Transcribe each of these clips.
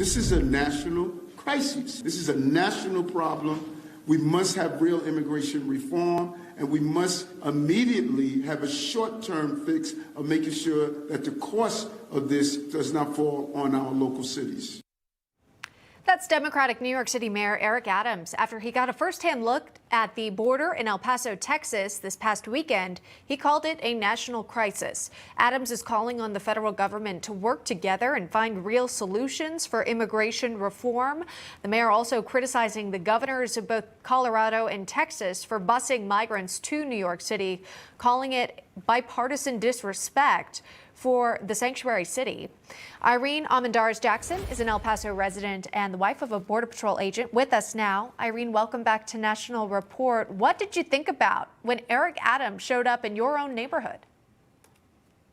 This is a national crisis. This is a national problem. We must have real immigration reform, and we must immediately have a short-term fix of making sure that the cost of this does not fall on our local cities. That's Democratic New York City Mayor Eric Adams. After he got a firsthand look at the border in El Paso, Texas this past weekend, he called it a national crisis. Adams is calling on the federal government to work together and find real solutions for immigration reform. The mayor also criticizing the governors of both Colorado and Texas for busing migrants to New York City, calling it bipartisan disrespect for the sanctuary city. Irene Almendarez-Jackson is an El Paso resident and the wife of a Border Patrol agent with us now. Irene, welcome back to National Report. What did you think about when Eric Adams showed up in your own neighborhood?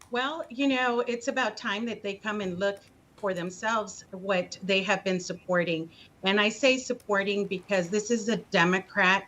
Well, you know, it's about time that they come and look for themselves what they have been supporting. And I say supporting because this is a Democrat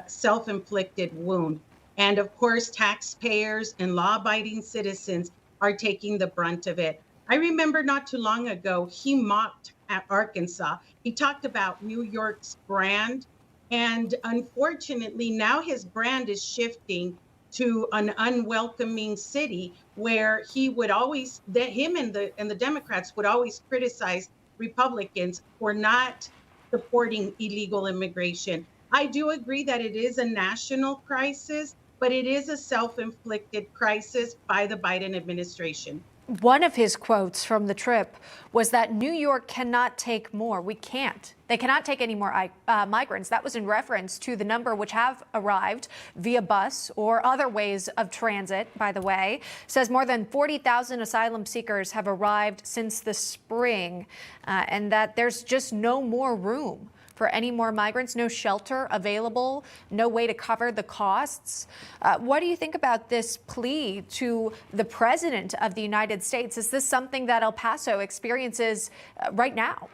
self-inflicted wound. And of course, taxpayers and law-abiding citizens are taking the brunt of it. I remember not too long ago, he mocked at Arkansas. He talked about New York's brand. And unfortunately, now his brand is shifting to an unwelcoming city where he would always, him and the Democrats would always criticize Republicans for not supporting illegal immigration. I do agree that it is a national crisis, but it is a self-inflicted crisis by the Biden administration. One of his quotes from the trip was that New York cannot take more. We can't. They cannot take any more migrants. That was in reference to the number which have arrived via bus or other ways of transit, by the way. Says more than 40,000 asylum seekers have arrived since the spring, and that there's just no more room for any more migrants, no shelter available, no way to cover the costs. What do you think about this plea to the president of the United States? Is this something that El Paso experiences right now?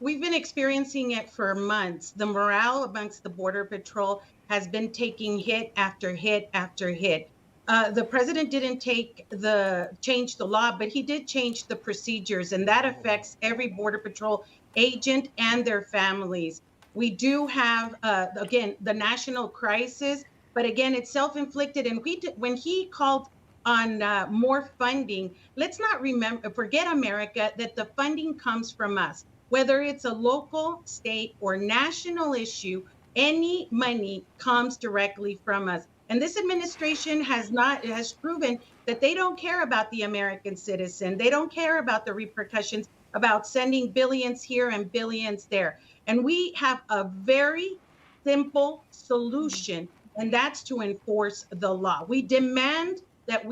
We've been experiencing it for months. The morale amongst the Border Patrol has been taking hit after hit after hit. The president didn't change the law, but he did change the procedures, and that affects every Border Patrol agent and their families. We do have, again, the national crisis, but again, it's self-inflicted. And when he called on more funding, let's not forget, America, that the funding comes from us. Whether it's a local, state, or national issue, any money comes directly from us. And this administration has proven that they don't care about the American citizen. They don't care about the repercussions about sending billions here and billions there. And we have a very simple solution, and that's to enforce the law. We demand that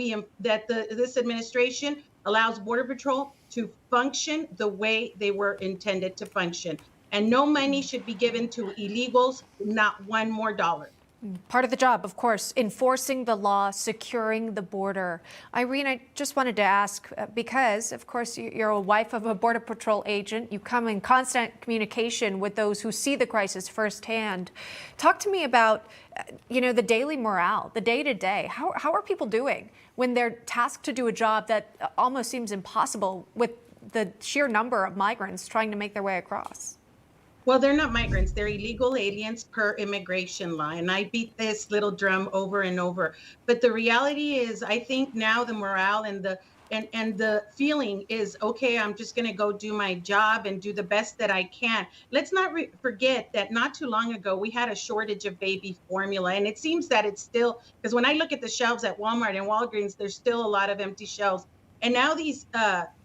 this administration allows Border Patrol to function the way they were intended to function. And no money should be given to illegals, not one more dollar. Part of the job, of course, enforcing the law, securing the border. Irene, I just wanted to ask, because, of course, you're a wife of a Border Patrol agent. You come in constant communication with those who see the crisis firsthand. Talk to me about, the daily morale, the day-to-day. How are people doing when they're tasked to do a job that almost seems impossible with the sheer number of migrants trying to make their way across? Well, they're not migrants. They're illegal aliens per immigration law. And I beat this little drum over and over. But the reality is, I think now the morale and the feeling is, okay, I'm just going to go do my job and do the best that I can. Let's not forget that not too long ago, we had a shortage of baby formula. And it seems that it's still, because when I look at the shelves at Walmart and Walgreens, there's still a lot of empty shelves. And now these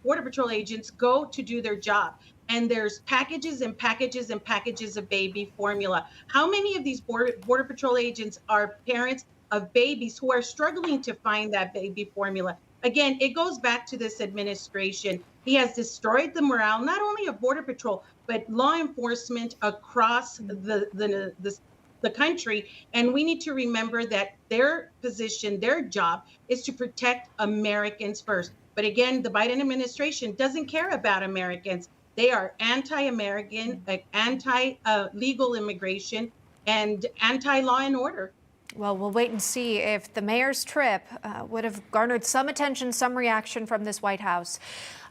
Border Patrol agents go to do their job. And there's packages and packages and packages of baby formula. How many of these Border Patrol agents are parents of babies who are struggling to find that baby formula? Again, it goes back to this administration. He has destroyed the morale, not only of Border Patrol, but law enforcement across the country. And we need to remember that their position, their job, is to protect Americans first. But again, the Biden administration doesn't care about Americans. They are anti-American, anti-legal immigration, and anti-law and order. Well, we'll wait and see if the mayor's trip would have garnered some attention, some reaction from this White House.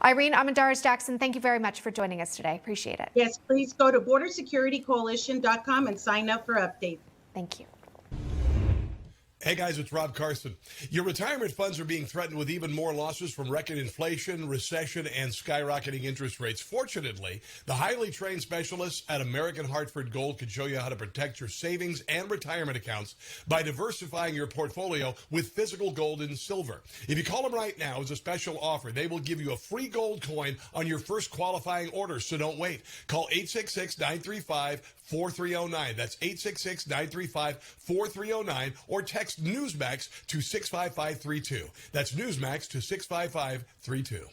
Irene Armendariz-Jackson, thank you very much for joining us today. Appreciate it. Yes, please go to bordersecuritycoalition.com and sign up for updates. Thank you. Hey guys, it's Rob Carson. Your retirement funds are being threatened with even more losses from record inflation, recession, and skyrocketing interest rates. Fortunately, the highly trained specialists at American Hartford Gold can show you how to protect your savings and retirement accounts by diversifying your portfolio with physical gold and silver. If you call them right now, as a special offer, they will give you a free gold coin on your first qualifying order, so don't wait. Call 866-935-4309. That's 866-935-4309, or text Newsmax to 65532. That's Newsmax to 65532.